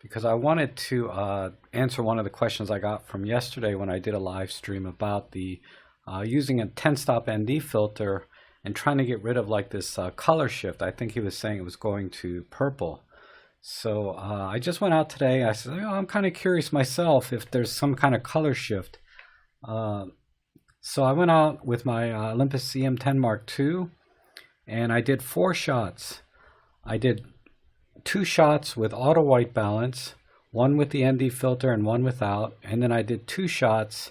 because I wanted to answer one of the questions I got from yesterday when I did a live stream about the using a 10-stop ND filter and trying to get rid of like this color shift. I think he was saying it was going to purple. So I just went out today. I said, I'm kind of curious myself if there's some kind of color shift. So I went out with my Olympus EM10 Mark II, and I did 4 shots. I did 2 shots with auto white balance, 1 with the ND filter and 1 without, and then I did 2 shots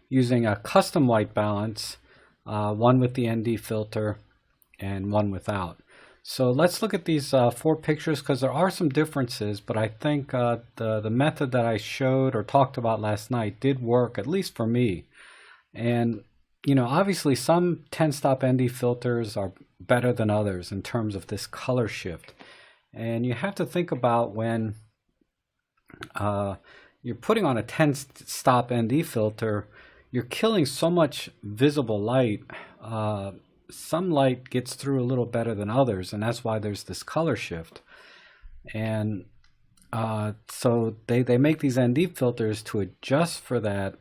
using a custom white balance, 1 with the ND filter and 1 without. So let's look at these 4 pictures, because there are some differences, but I think the method that I showed or talked about last night did work, at least for me. And you know, obviously some 10-stop ND filters are better than others in terms of this color shift. And you have to think about when you're putting on a 10-stop ND filter, you're killing so much visible light. Some light gets through a little better than others, and that's why there's this color shift. And so they make these ND filters to adjust for that,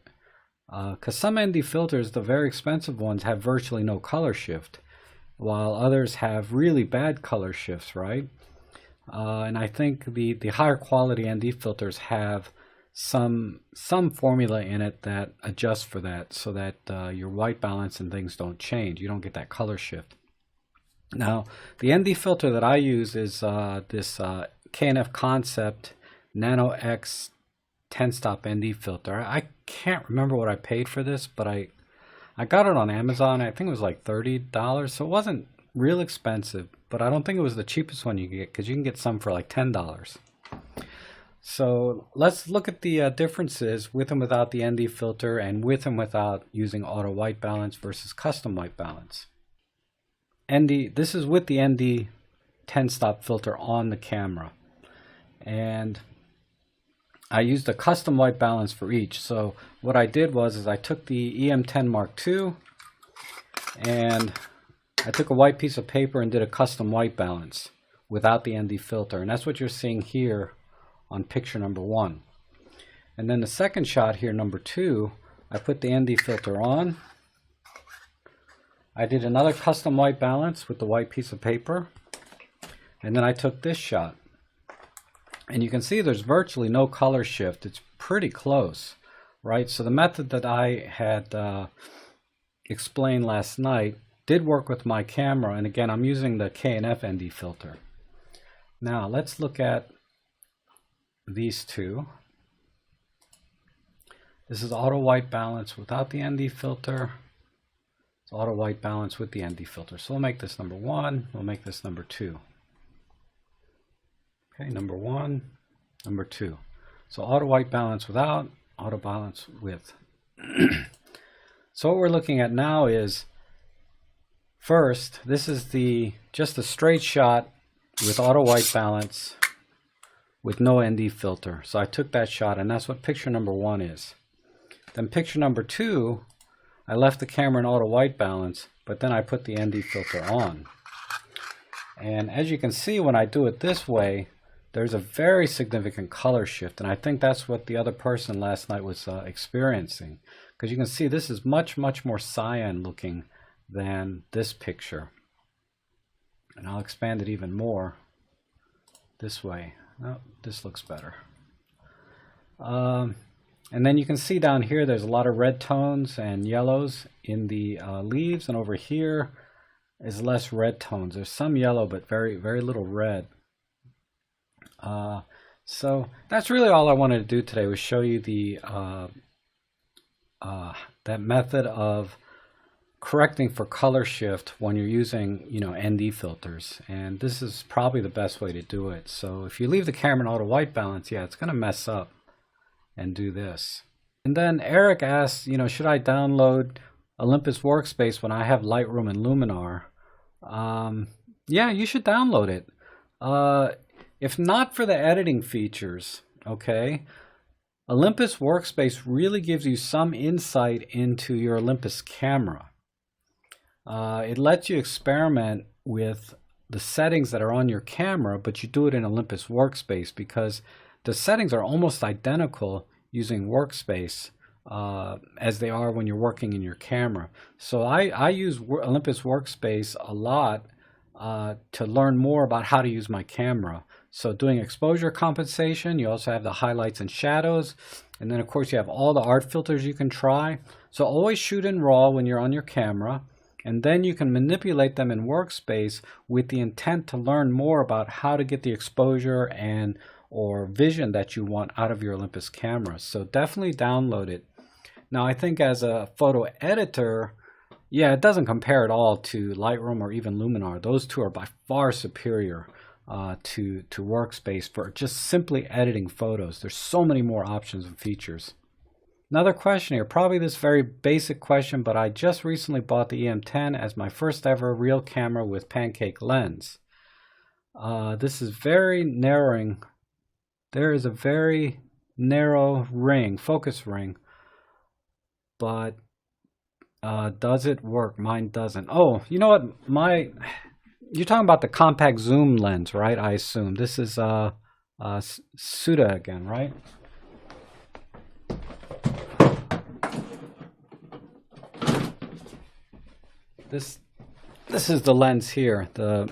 because some ND filters, the very expensive ones, have virtually no color shift, while others have really bad color shifts, right? And I think the higher quality ND filters have some formula in it that adjusts for that, so that your white balance and things don't change. You don't get that color shift. Now, the ND filter that I use is this K&F Concept Nano X 10-stop ND filter. I can't remember what I paid for this, but I got it on Amazon. I think it was like $30, so it wasn't real expensive, but I don't think it was the cheapest one you can get, because you can get some for like $10. So let's look at the differences with and without the ND filter, and with and without using auto white balance versus custom white balance. This is with the ND 10-stop filter on the camera, and I used a custom white balance for each. So what I did was I took the EM10 Mark II and I took a white piece of paper and did a custom white balance without the ND filter, and that's what you're seeing here on picture number 1. And then the second shot here, number 2, I put the ND filter on. I did another custom white balance with the white piece of paper, and then I took this shot. And you can see there's virtually no color shift. It's pretty close, right? So the method that I had explained last night did work with my camera, and again, I'm using the K&F ND filter. Now let's look at these two. This is auto white balance without the ND filter. It's auto white balance with the ND filter. So we'll make this number 1. We'll make this number 2. Okay, number 1, number 2. So auto white balance without, auto balance with. So what we're looking at now is, first, this is just a straight shot with auto white balance with no ND filter. So I took that shot, and that's what picture number 1 is. Then picture number 2, I left the camera in auto white balance, but then I put the ND filter on. And as you can see, when I do it this way, there's a very significant color shift, and I think that's what the other person last night was experiencing. Because you can see this is much, much more cyan looking than this picture. And I'll expand it even more this way. Oh, this looks better. And then you can see down here there's a lot of red tones and yellows in the leaves, and over here is less red tones. There's some yellow, but very, very little red. So that's really all I wanted to do today, was show you the that method of correcting for color shift when you're using, you know, ND filters. And this is probably the best way to do it. So if you leave the camera in auto white balance, yeah, it's going to mess up and do this. And then Eric asked, you know, should I download Olympus Workspace when I have Lightroom and Luminar? Yeah, you should download it. If not for the editing features, okay, Olympus Workspace really gives you some insight into your Olympus camera. It lets you experiment with the settings that are on your camera, but you do it in Olympus Workspace, because the settings are almost identical using Workspace as they are when you're working in your camera. So I use Olympus Workspace a lot to learn more about how to use my camera. So doing exposure compensation, you also have the highlights and shadows, and then of course you have all the art filters you can try. So always shoot in RAW when you're on your camera, and then you can manipulate them in Workspace with the intent to learn more about how to get the exposure and or vision that you want out of your Olympus camera. So definitely download it. Now I think as a photo editor, yeah, it doesn't compare at all to Lightroom or even Luminar. Those two are by far superior to Workspace for just simply editing photos. There's so many more options and features. Another question here, probably this very basic question, but I just recently bought the EM10 as my first ever real camera with pancake lens. This is very narrowing. There is a very narrow ring, focus ring, but does it work? Mine doesn't. Oh, you know what? You're talking about the compact zoom lens, right? I assume this is Suda again, right? This is the lens here, the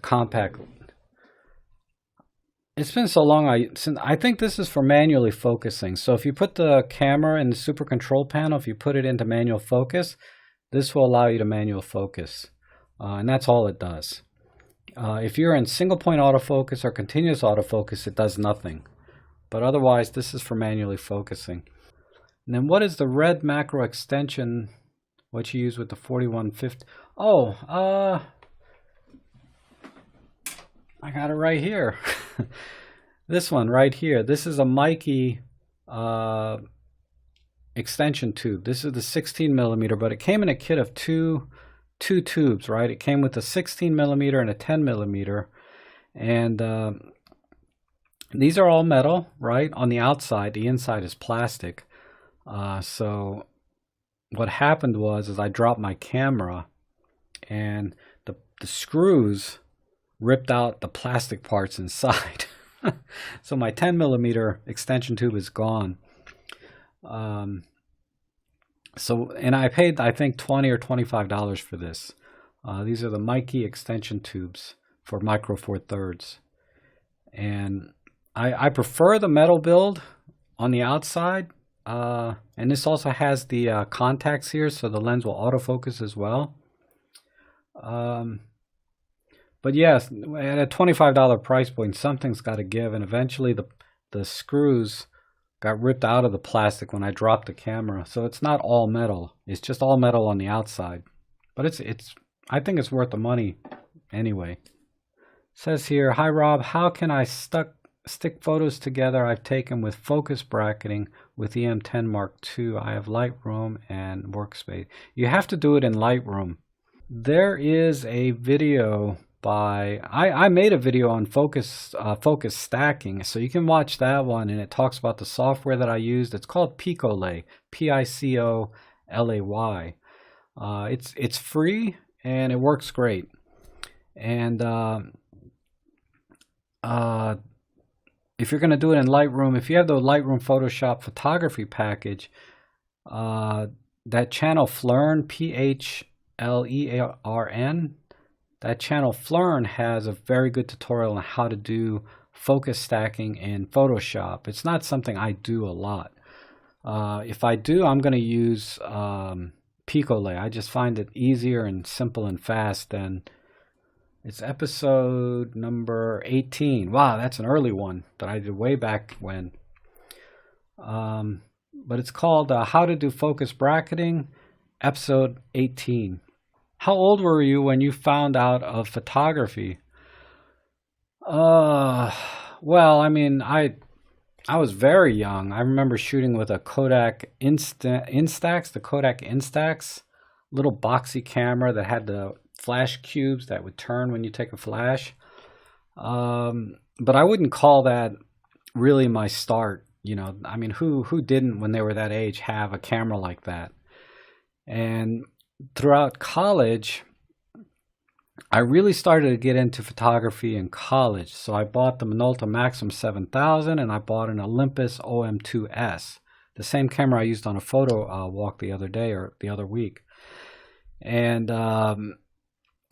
compact. It's been so long. I think this is for manually focusing. So if you put the camera in the super control panel, if you put it into manual focus, this will allow you to manual focus, and that's all it does. If you're in single point autofocus or continuous autofocus, it does nothing. But otherwise, this is for manually focusing. And then what is the red macro extension? What you use with the 4150? Oh, I got it right here. This one right here. This is a Mikey extension tube. This is the 16 millimeter, but it came in a kit of two tubes, right? It came with a 16 millimeter and a 10 millimeter, and these are all metal, right? On the outside, the inside is plastic. So what happened was I dropped my camera, and the screws ripped out the plastic parts inside. So my 10 millimeter extension tube is gone. And I paid, I think, $20 or $25 for this. These are the Mikey extension tubes for Micro Four Thirds. And I prefer the metal build on the outside. And this also has the contacts here, so the lens will autofocus as well. But yes, at a $25 price point, something's got to give, and eventually the screws got ripped out of the plastic when I dropped the camera. So it's not all metal; it's just all metal on the outside. But I think it's worth the money anyway. It says here, "Hi Rob, how can I stick photos together I've taken with focus bracketing with EM10 Mark II? I have Lightroom and Workspace." You have to do it in Lightroom. There is a video by I made a video on focus stacking, so you can watch that one, and it talks about the software that I used. It's called Picolay, Picolay. It's free and it works great. And if you're going to do it in Lightroom, if you have the Lightroom Photoshop photography package, that channel Flern, P-H-L-E-R-N, that channel Flern has a very good tutorial on how to do focus stacking in Photoshop. It's not something I do a lot. If I do, I'm going to use Picolay. I just find it easier and simple and fast. And it's episode number 18. Wow, that's an early one that I did way back when. But it's called How to Do Focus Bracketing, episode 18. How old were you when you found out of photography? Well, I mean, I was very young. I remember shooting with a Kodak Instax, the Kodak Instax, little boxy camera that had the flash cubes that would turn when you take a flash. But I wouldn't call that really my start. You know, I mean, who didn't, when they were that age, have a camera like that? And throughout college, I really started to get into photography in college. So I bought the Minolta Maxim 7000 and I bought an Olympus OM2S, the same camera I used on a photo walk the other day or the other week. And I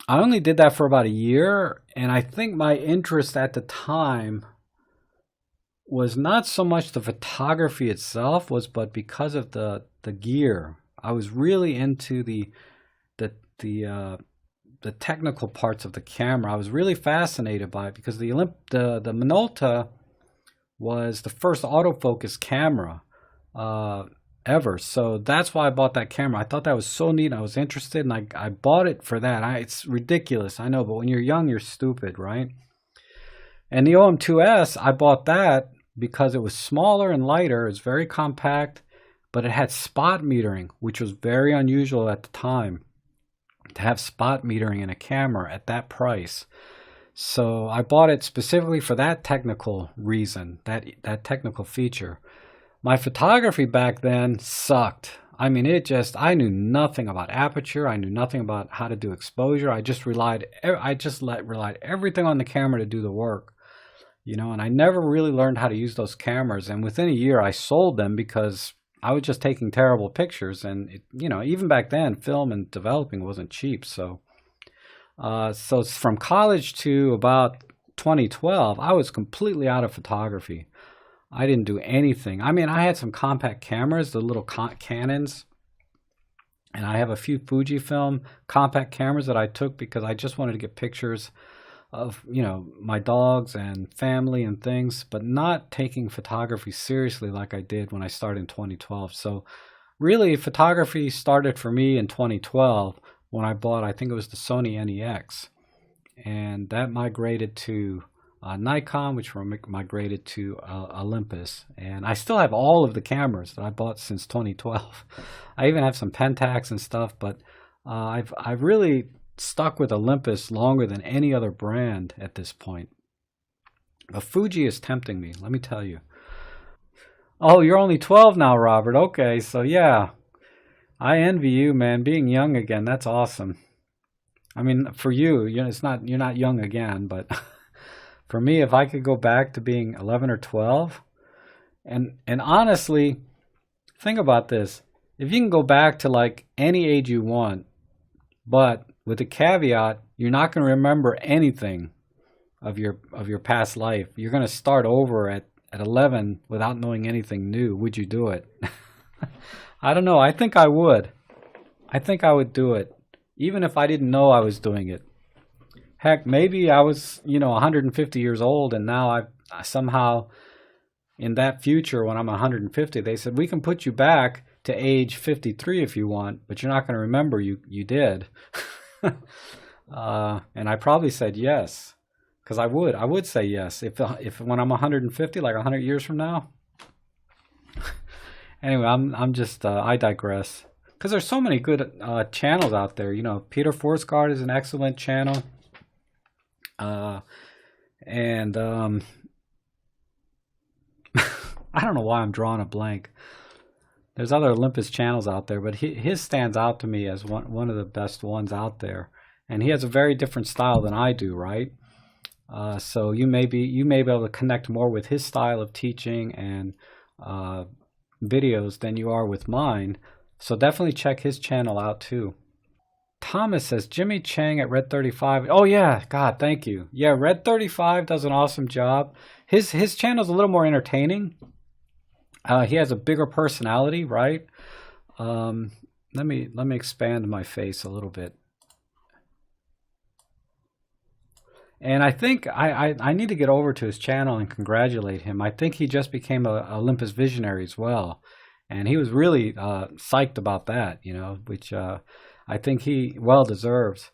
only did that for about a year. And I think my interest at the time was not so much the photography itself, but because of the gear. I was really into the the technical parts of the camera. I was really fascinated by it because the Minolta was the first autofocus camera ever. So that's why I bought that camera. I thought that was so neat. I was interested, and I bought it for that. It's ridiculous, I know, but when you're young, you're stupid, right? And the OM2S, I bought that because it was smaller and lighter. It's very compact, but it had spot metering, which was very unusual at the time, to have spot metering in a camera at that price. So I bought it specifically for that technical reason, that technical feature. My photography back then sucked. I mean, I knew nothing about aperture. I knew nothing about how to do exposure. I just relied everything on the camera to do the work, and I never really learned how to use those cameras. And within a year, I sold them because I was just taking terrible pictures. And, even back then, film and developing wasn't cheap. So from college to about 2012, I was completely out of photography. I didn't do anything. I mean, I had some compact cameras, the little Canons, and I have a few Fujifilm compact cameras that I took because I just wanted to get pictures of, my dogs and family and things, but not taking photography seriously like I did when I started in 2012. So really, photography started for me in 2012 when I bought, I think it was the Sony NEX, and that migrated to Nikon, which migrated to Olympus. And I still have all of the cameras that I bought since 2012. I even have some Pentax and stuff, but I've really stuck with Olympus longer than any other brand at this point. But Fuji is tempting me, let me tell you. Oh, you're only 12 now, Robert. Okay, so yeah, I envy you, man. Being young again, that's awesome. I mean, for you, you're not young again, but for me, if I could go back to being 11 or 12, and honestly, think about this. If you can go back to like any age you want, but with the caveat, you're not going to remember anything of your past life. You're going to start over at 11 without knowing anything new. Would you do it? I don't know. I think I would. I think I would do it, even if I didn't know I was doing it. Heck, maybe I was, 150 years old, and now I somehow, in that future when I'm 150, they said, we can put you back to age 53 if you want, but you're not going to remember you did. And I probably said yes, because I would say yes if when I'm 150, like 100 years from now. Anyway, I'm just I digress, because there's so many good channels out there. Peter Forsgard is an excellent channel. And I don't know why I'm drawing a blank. There's other Olympus channels out there, but his stands out to me as one of the best ones out there. And he has a very different style than I do, right? So you may be able to connect more with his style of teaching and videos than you are with mine. So definitely check his channel out too. Thomas says, Jimmy Chang at Red 35. Oh yeah, God, thank you. Yeah, Red 35 does an awesome job. His channel's a little more entertaining. He has a bigger personality, right? Let me expand my face a little bit. And I think I need to get over to his channel and congratulate him. I think he just became a Olympus visionary as well. And he was really psyched about that, which I think he well deserves.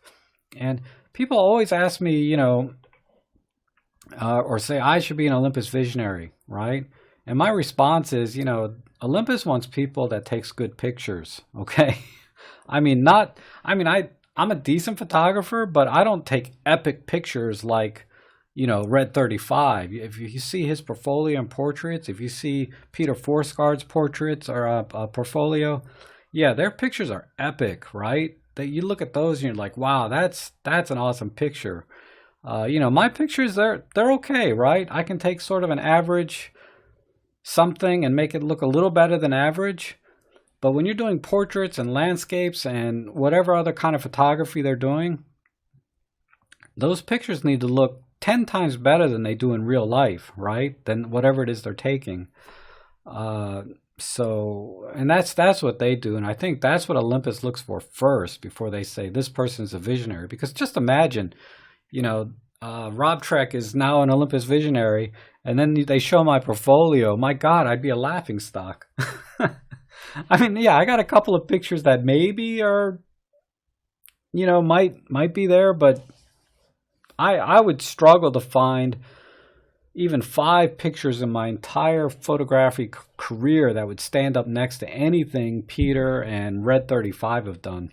And people always ask me, or say I should be an Olympus visionary, right? And my response is, Olympus wants people that takes good pictures, okay? I'm a decent photographer, but I don't take epic pictures like, Red 35. If you see his portfolio and portraits, if you see Peter Forsgard's portraits or portfolio, yeah, their pictures are epic, right? that you look at those and you're like, wow, that's an awesome picture. You know, my pictures, they're okay, right? I can take sort of an average something and make it look a little better than average. But when you're doing portraits and landscapes and whatever other kind of photography they're doing, those pictures need to look 10 times better than they do in real life, right? Than whatever it is they're taking. So, and that's what they do. And I think that's what Olympus looks for first before they say this person's a visionary. Because just imagine, you know, Rob Trek is now an Olympus visionary, and then they show my portfolio. My God, I'd be a laughing stock. I mean, yeah, I got a couple of pictures that maybe are, you know, might be there, but I would struggle to find even 5 pictures in my entire photographic career that would stand up next to anything Peter and Red 35 have done.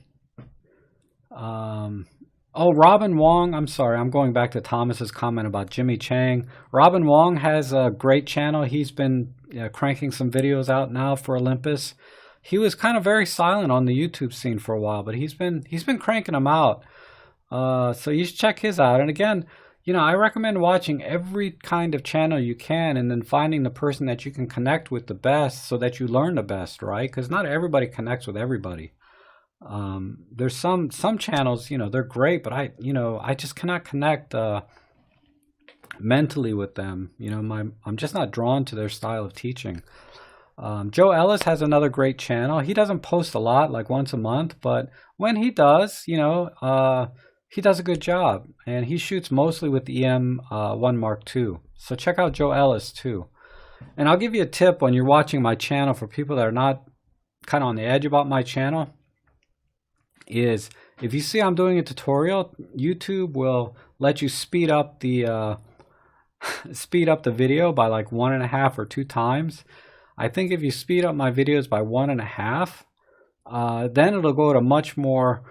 Oh, Robin Wong, I'm sorry, I'm going back to Thomas's comment about Jimmy Chang. Robin Wong has a great channel. He's been cranking some videos out now for Olympus. He was kind of very silent on the YouTube scene for a while, but he's been cranking them out. So you should check his out. And again, you know, I recommend watching every kind of channel you can and then finding the person that you can connect with the best so that you learn the best, right? Because not everybody connects with everybody. There's some channels, you know, they're great, but I just cannot connect mentally with them. You know, I'm just not drawn to their style of teaching. Joe Ellis has another great channel. He doesn't post a lot, like once a month, but when he does, you know, he does a good job, and he shoots mostly with the EM1 Mark II. So check out Joe Ellis too. And I'll give you a tip when you're watching my channel for people that are not kind of on the edge about my channel. Is if you see I'm doing a tutorial, YouTube will let you speed up the video by like 1.5 or 2 times. I think if you speed up my videos by 1.5, then it'll go at a much more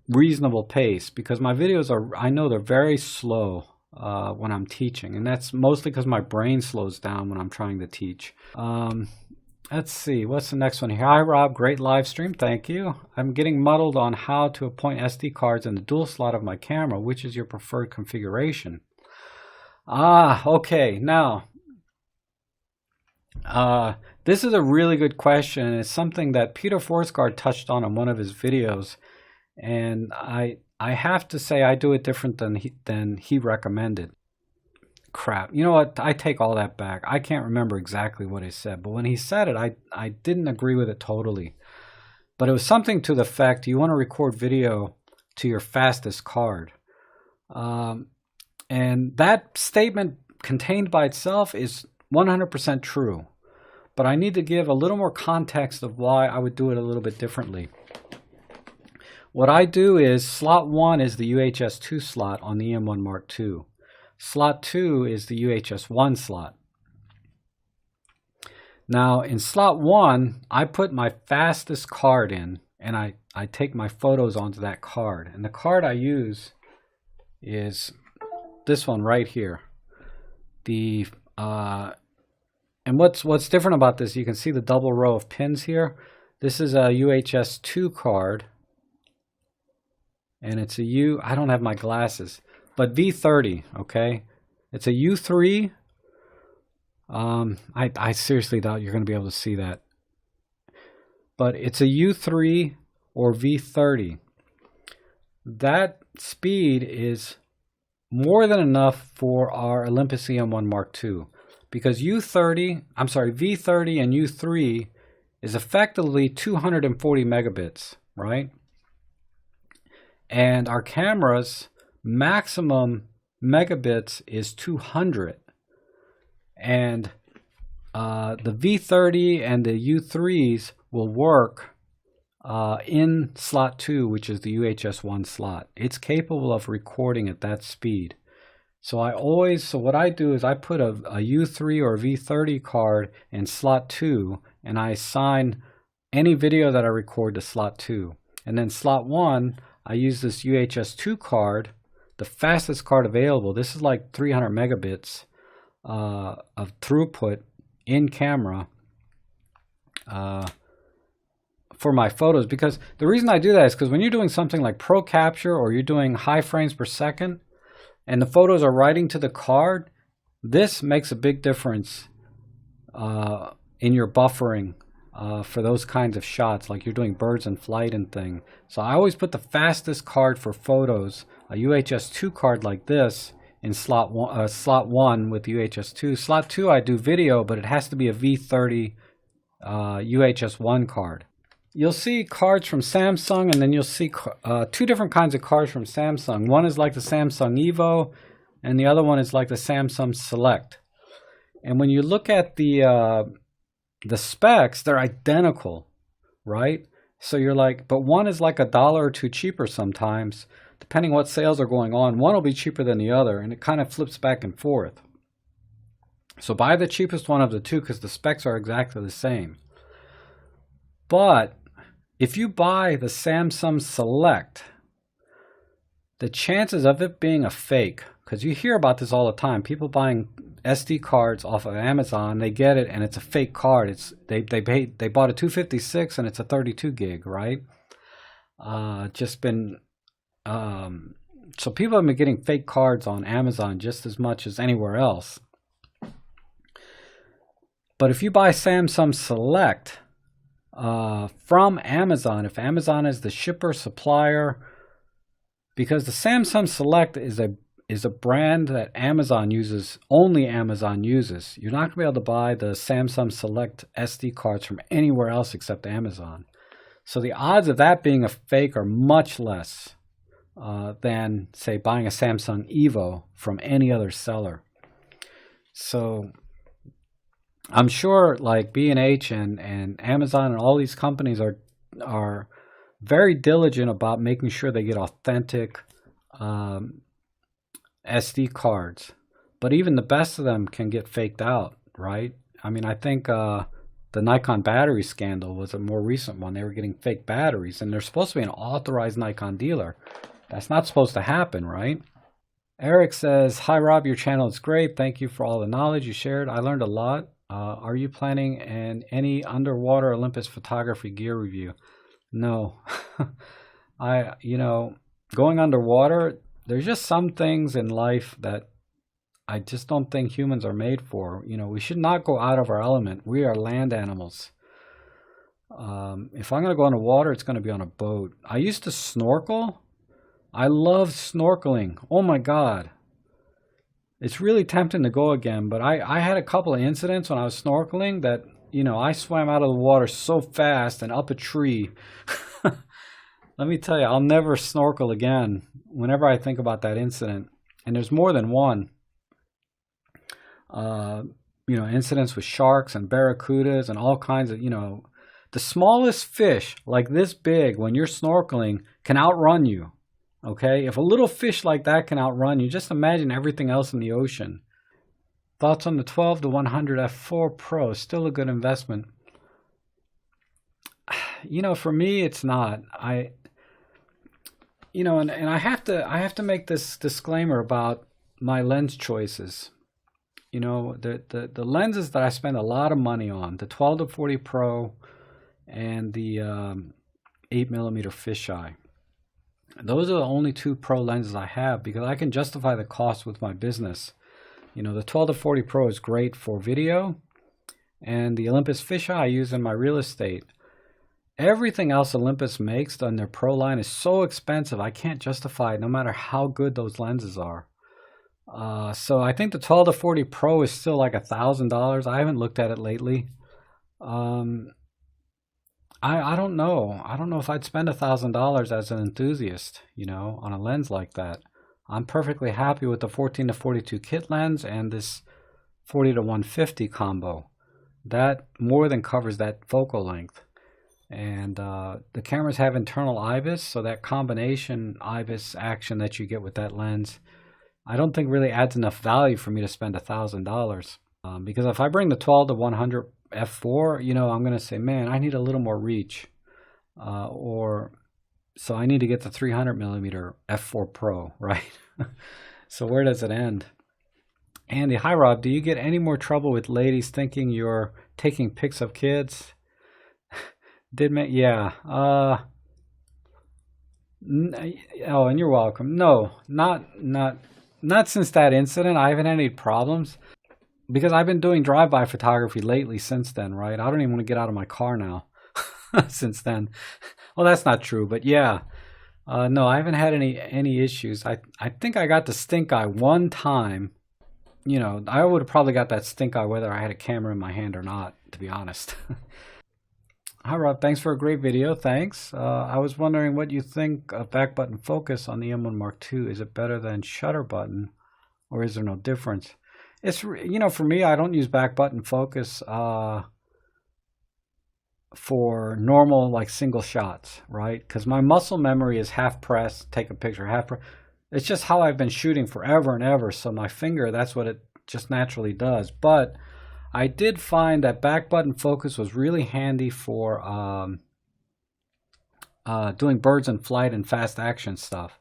reasonable pace, because my videos I know they're very slow when I'm teaching, and that's mostly because my brain slows down when I'm trying to teach. Let's see, what's the next one here? Hi Rob, great live stream, thank you. I'm getting muddled on how to appoint SD cards in the dual slot of my camera. Which is your preferred configuration? Okay, now this is a really good question, and it's something that Peter Forsgaard touched on in one of his videos, and I have to say I do it different than he recommended. Crap, you know what, I take all that back. I can't remember exactly what he said, but when he said it, I didn't agree with it totally. But it was something to the effect, you want to record video to your fastest card. And that statement contained by itself is 100% true. But I need to give a little more context of why I would do it a little bit differently. What I do is slot 1 is the UHS-2 slot on the EM1 Mark II. Slot 2 is the UHS-1 slot. Now in slot 1, I put my fastest card in, and I take my photos onto that card. And the card I use is this one right here. And what's different about this, you can see the double row of pins here. This is a UHS-2 card, and it's I don't have my glasses, but V30, okay? It's a U3. I seriously doubt you're going to be able to see that. But it's a U3 or V30. That speed is more than enough for our Olympus EM1 Mark II. Because V30 and U3 is effectively 240 megabits, right? And our camera's maximum megabits is 200. And the V30 and the U3s will work in slot 2, which is the UHS-1 slot. It's capable of recording at that speed. So what I do is I put a U3 or V30 card in slot 2, and I assign any video that I record to slot 2. And then slot 1, I use this UHS-2 card, the fastest card available. This is like 300 megabits of throughput in camera for my photos, because the reason I do that is because when you're doing something like pro capture or you're doing high frames per second and the photos are writing to the card, this makes a big difference in your buffering for those kinds of shots, like you're doing birds in flight and thing. So I always put the fastest card for photos, a UHS-2 card like this, in slot 1 with UHS-2. Slot 2 I do video, but it has to be a V30 UHS-1 card. You'll see cards from Samsung, and then you'll see two different kinds of cards from Samsung. One is like the Samsung Evo, and the other one is like the Samsung Select. And when you look at the specs, they're identical, right? So you're like, but one is like $1 or $2 cheaper sometimes, depending what sales are going on. One will be cheaper than the other, and it kind of flips back and forth. So buy the cheapest one of the two because the specs are exactly the same. But if you buy the Samsung Select, the chances of it being a fake, because you hear about this all the time, people buying SD cards off of Amazon, they get it and it's a bought a 256 and it's a 32 gig, right? So people have been getting fake cards on Amazon just as much as anywhere else. But if you buy Samsung Select from Amazon, if Amazon is the shipper, supplier, because the Samsung Select is a brand that Amazon uses, only Amazon uses. You're not going to be able to buy the Samsung Select SD cards from anywhere else except Amazon. So the odds of that being a fake are much less than, say, buying a Samsung Evo from any other seller. So I'm sure like B&H and Amazon and all these companies are very diligent about making sure they get authentic SD cards. But even the best of them can get faked out, right? I mean, I think the Nikon battery scandal was a more recent one. They were getting fake batteries, and they're supposed to be an authorized Nikon dealer. That's not supposed to happen, right? Eric says, "Hi Rob, your channel is great. Thank you for all the knowledge you shared. I learned a lot. Are you planning any underwater Olympus photography gear review?" No. Going underwater, there's just some things in life that I just don't think humans are made for. We should not go out of our element. We are land animals. If I'm going to go underwater, it's going to be on a boat. I used to snorkel. I love snorkeling. Oh my God. It's really tempting to go again, but I had a couple of incidents when I was snorkeling that, I swam out of the water so fast and up a tree. Let me tell you, I'll never snorkel again whenever I think about that incident. And there's more than one. Incidents with sharks and barracudas and all kinds of, the smallest fish like this big when you're snorkeling can outrun you. Okay, if a little fish like that can outrun you, just imagine everything else in the ocean. Thoughts on the 12 to 100 f4 Pro? Still a good investment. For me, it's not. And I have to make this disclaimer about my lens choices. The lenses that I spend a lot of money on, the 12 to 40 Pro and the 8mm fisheye. Those are the only two pro lenses I have because I can justify the cost with my business. The 12 to 40 Pro is great for video, and the Olympus fisheye I use in my real estate. Everything else Olympus makes on their pro line is so expensive, I can't justify it no matter how good those lenses are. So I think the 12 to 40 Pro is still like $1,000. I haven't looked at it lately. I don't know. I don't know if I'd spend $1,000 as an enthusiast, on a lens like that. I'm perfectly happy with the 14 to 42 kit lens and this 40 to 150 combo. That more than covers that focal length. And the cameras have internal IBIS, so that combination IBIS action that you get with that lens, I don't think really adds enough value for me to spend $1,000. Because if I bring the 12 to 100 f4, I'm going to say, man, I need a little more reach. So I need to get the 300mm f4 Pro, right? So where does it end? Andy, hi Rob, do you get any more trouble with ladies thinking you're taking pics of kids? Yeah. Oh, and you're welcome. No, not since that incident. I haven't had any problems because I've been doing drive-by photography lately since then, right? I don't even want to get out of my car now since then. Well, that's not true, but yeah. No, I haven't had any issues. I think I got the stink eye one time. You know, I would have probably got that stink eye whether I had a camera in my hand or not, to be honest. Hi, Rob. Thanks for a great video. Thanks. I was wondering what you think of back button focus on the M1 Mark II. Is it better than shutter button, or is there no difference? It's, you know, for me, I don't use back button focus for normal, like, single shots, right? Because my muscle memory is half press, take a picture, half press. It's just how I've been shooting forever and ever. So my finger, that's what it just naturally does. But I did find that back button focus was really handy for doing birds in flight and fast action stuff,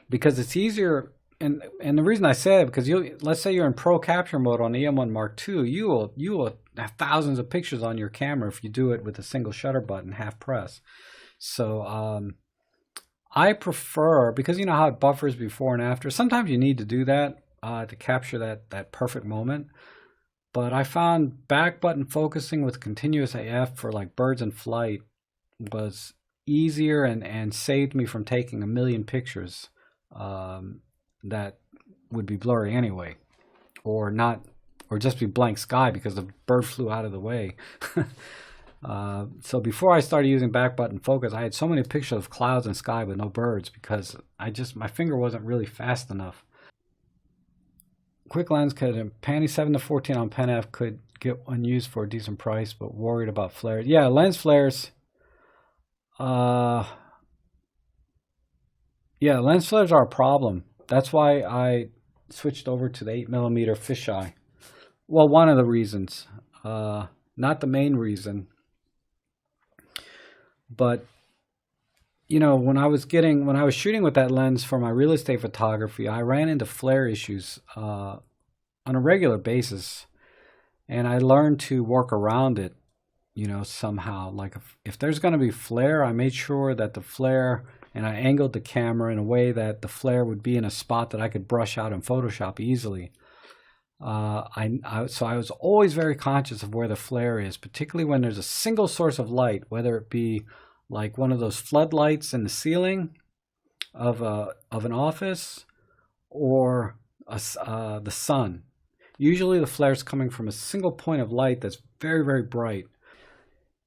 because it's easier. And the reason I say it, because let's say you're in pro capture mode on the M1 Mark II, you will have thousands of pictures on your camera if you do it with a single shutter button, half press. So I prefer, because you know how it buffers before and after. Sometimes you need to do that to capture that perfect moment. But I found back button focusing with continuous AF for like birds in flight was easier and saved me from taking a million pictures that would be blurry anyway, or just be blank sky because the bird flew out of the way. So before I started using back button focus, I had so many pictures of clouds and sky but no birds because my finger wasn't really fast enough. Quick lens could Panny 7-14 on K&F could get one used for a decent price, but worried about flares. Yeah, lens flares. Yeah, lens flares are a problem. That's why I switched over to the 8mm fisheye. Well, one of the reasons, not the main reason. But you know, when I was shooting with that lens for my real estate photography, I ran into flare issues on a regular basis, and I learned to work around it, you know, somehow. Like if there's going to be flare, I made sure that the flare, and I angled the camera in a way that the flare would be in a spot that I could brush out in Photoshop easily. So I was always very conscious of where the flare is, particularly when there's a single source of light, whether it be like one of those floodlights in the ceiling of an office or the sun. Usually the flare is coming from a single point of light that's very, very bright.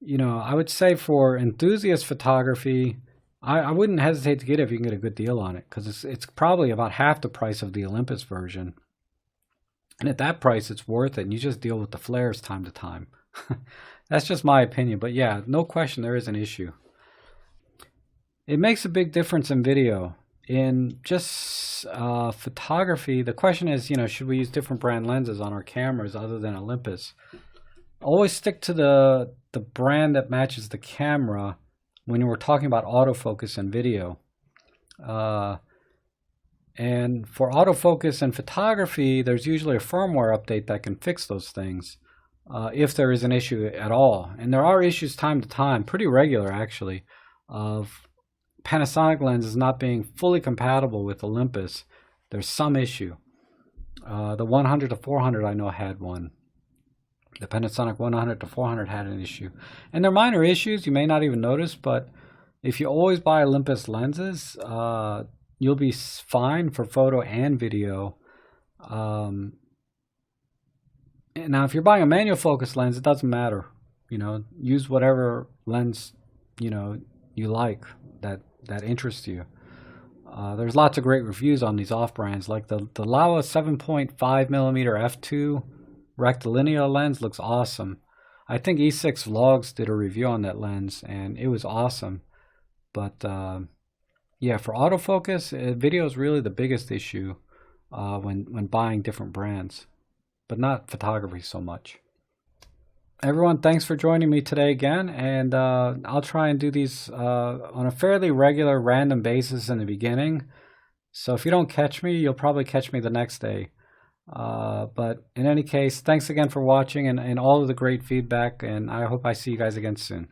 You know, I would say for enthusiast photography, I wouldn't hesitate to get it if you can get a good deal on it, because it's probably about half the price of the Olympus version. And at that price, it's worth it, and you just deal with the flares time to time. That's just my opinion, but yeah, no question there is an issue. It makes a big difference in video. In just photography, the question is, you know, should we use different brand lenses on our cameras other than Olympus? Always stick to the brand that matches the camera when we're talking about autofocus and video. And for autofocus and photography, there's usually a firmware update that can fix those things if there is an issue at all. And there are issues time to time, pretty regular actually, of Panasonic lenses not being fully compatible with Olympus. There's some issue. The 100 to 400 I know had one. The Panasonic 100 to 400 had an issue. And they're minor issues you may not even notice, but if you always buy Olympus lenses, you'll be fine for photo and video. And now if you're buying a manual focus lens, it doesn't matter. You know, use whatever lens, you know, you like that interests you. There's lots of great reviews on these off brands, like the Laowa 7.5mm f2 rectilinear lens looks awesome. I think E6 Vlogs did a review on that lens and it was awesome. But yeah, for autofocus, video is really the biggest issue when buying different brands, but not photography so much. Everyone, thanks for joining me today again, and I'll try and do these on a fairly regular, random basis in the beginning. So if you don't catch me, you'll probably catch me the next day. But in any case, thanks again for watching and all of the great feedback, and I hope I see you guys again soon.